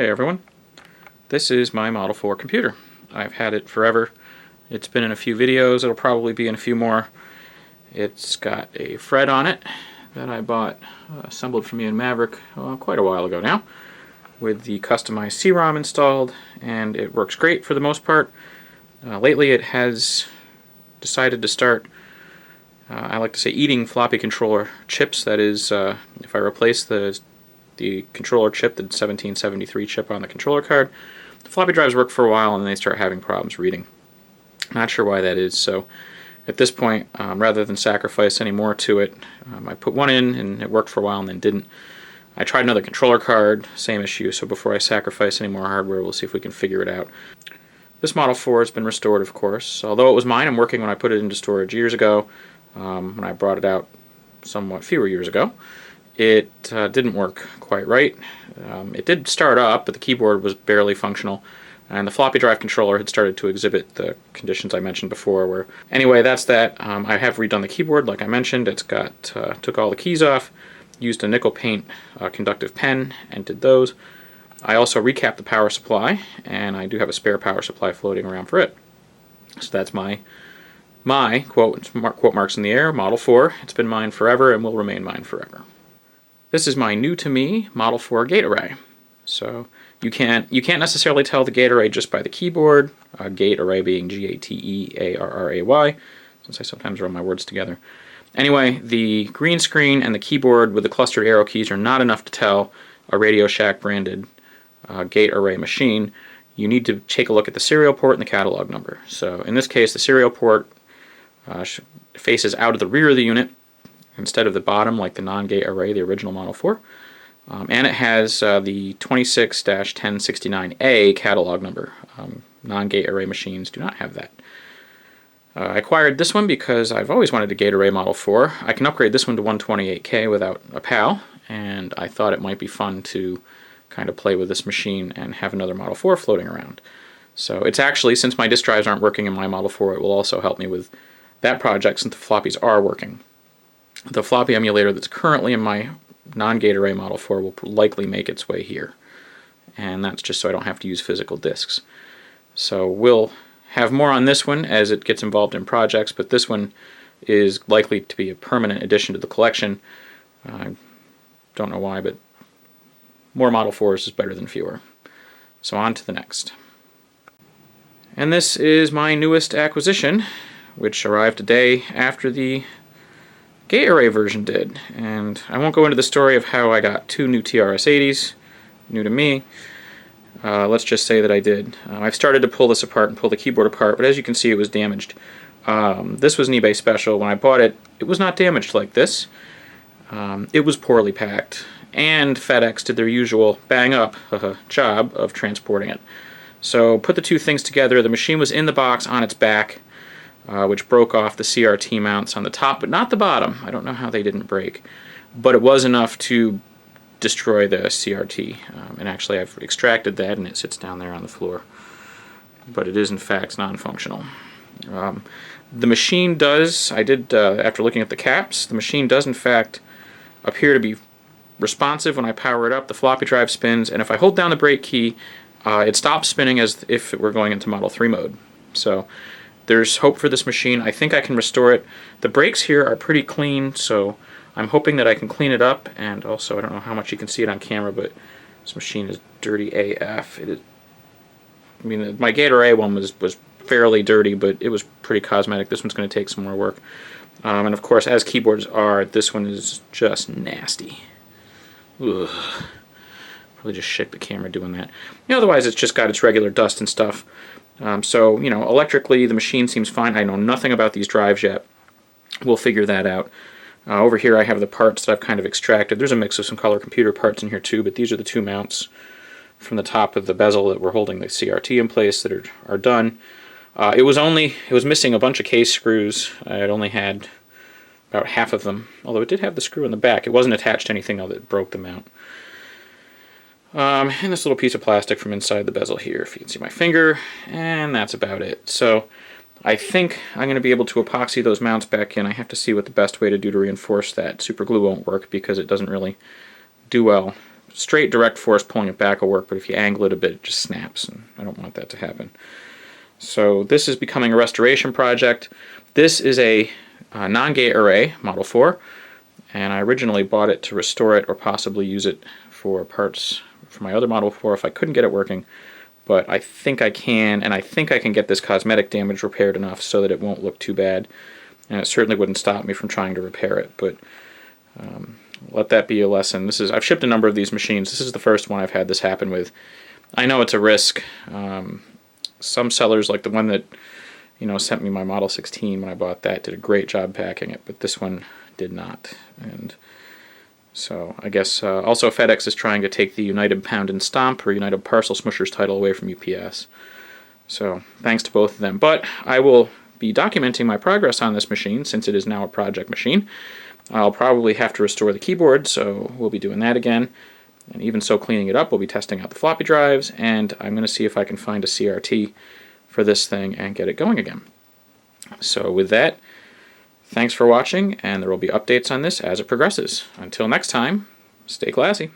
Hey everyone, this is my Model 4 computer. I've had it forever. It's been in a few videos, it'll probably be in a few more. It's got a Fred on it that I bought, assembled for me in Maverick quite a while ago now, with the customized C-ROM installed, and it works great for the most part. Lately it has decided to start, I like to say, eating floppy controller chips. That is, if I replace the controller chip, the 1773 chip on the controller card, the floppy drives work for a while and then they start having problems reading. Not sure why that is, so at this point, rather than sacrifice any more to it, I put one in and it worked for a while and then didn't. I tried another controller card, same issue, so before I sacrifice any more hardware, we'll see if we can figure it out. This Model 4 has been restored, of course. Although it was mine and working when I put it into storage years ago, when I brought it out somewhat fewer years ago, it didn't work quite right. It did start up, but the keyboard was barely functional, and the floppy drive controller had started to exhibit the conditions I mentioned before. Anyway, that's that. I have redone the keyboard, like I mentioned. It's got took all the keys off, used a nickel paint conductive pen, and did those. I also recapped the power supply, and I do have a spare power supply floating around for it. So that's my quote marks in the air, Model 4. It's been mine forever and will remain mine forever. This is my new to me Model 4 gate array. So you can't necessarily tell the gate array just by the keyboard, gate array being G-A-T-E-A-R-R-A-Y, since I sometimes run my words together. Anyway, the green screen and the keyboard with the clustered arrow keys are not enough to tell a Radio Shack branded gate array machine. You need to take a look at the serial port and the catalog number. So in this case, the serial port faces out of the rear of the unit instead of the bottom like the non-gate array, the original Model 4. And it has the 26-1069A catalog number. Non-gate array machines do not have that. I acquired this one because I've always wanted a gate array Model 4. I can upgrade this one to 128K without a PAL, and I thought it might be fun to kind of play with this machine and have another Model 4 floating around. So it's actually, since my disk drives aren't working in my Model 4, it will also help me with that project since the floppies are working. The floppy emulator that's currently in my non-gate array Model 4 will likely make its way here. And that's just so I don't have to use physical disks. So we'll have more on this one as it gets involved in projects, but this one is likely to be a permanent addition to the collection. I don't know why, but more Model 4s is better than fewer. So on to the next. And this is my newest acquisition, which arrived a day after the gate array version did. And I won't go into the story of how I got two new TRS-80s, new to me. Let's just say that I did. I've started to pull this apart and pull the keyboard apart, but as you can see it was damaged. This was an eBay special. When I bought it, it was not damaged like this. It was poorly packed, and FedEx did their usual bang-up job of transporting it. So put the two things together. The machine was in the box on its back, which broke off the CRT mounts on the top, but not the bottom. I don't know how they didn't break. But it was enough to destroy the CRT. And actually I've extracted that and it sits down there on the floor. But it is in fact non-functional. The machine does, after looking at the caps, the machine does in fact appear to be responsive when I power it up. The floppy drive spins, and if I hold down the brake key, it stops spinning as if it were going into Model 3 mode. So there's hope for this machine. I think I can restore it. The brakes here are pretty clean, so I'm hoping that I can clean it up. And also, I don't know how much you can see it on camera, but this machine is dirty AF. I mean, my gate array one was fairly dirty, but it was pretty cosmetic. This one's going to take some more work. And of course, as keyboards are, this one is just nasty. Ugh. Probably just shake the camera doing that. Otherwise, it's just got its regular dust and stuff. So, electrically, the machine seems fine. I know nothing about these drives yet. We'll figure that out. Over here, I have the parts that I've kind of extracted. There's a mix of some color computer parts in here, too, but these are the two mounts from the top of the bezel that were holding the CRT in place that are done. It was missing a bunch of case screws. I had only had about half of them, although it did have the screw in the back. It wasn't attached to anything that broke the mount. And this little piece of plastic from inside the bezel here, if you can see my finger, and that's about it. So I think I'm going to be able to epoxy those mounts back in. I have to see what the best way to do to reinforce that. Super glue won't work because it doesn't really do well straight direct force pulling it back will work, but if you angle it a bit, it just snaps, and I don't want that to happen. So this is becoming a restoration project. This is a non-gate array, Model 4, and I originally bought it to restore it or possibly use it for parts for my other Model 4 if I couldn't get it working. But I think I can, and I think I can get this cosmetic damage repaired enough so that it won't look too bad. And it certainly wouldn't stop me from trying to repair it, but let that be a lesson. I've shipped a number of these machines. This is the first one I've had this happen with. I know it's a risk. Some sellers, like the one that sent me my Model 16 when I bought that, did a great job packing it, but this one did not. And so I guess also FedEx is trying to take the United Pound and Stomp or United Parcel Smushers title away from UPS. So thanks to both of them. But I will be documenting my progress on this machine since it is now a project machine. I'll probably have to restore the keyboard, so we'll be doing that again. And even so, cleaning it up, we'll be testing out the floppy drives, and I'm going to see if I can find a CRT for this thing and get it going again. So with that, thanks for watching, and there will be updates on this as it progresses. Until next time, stay classy.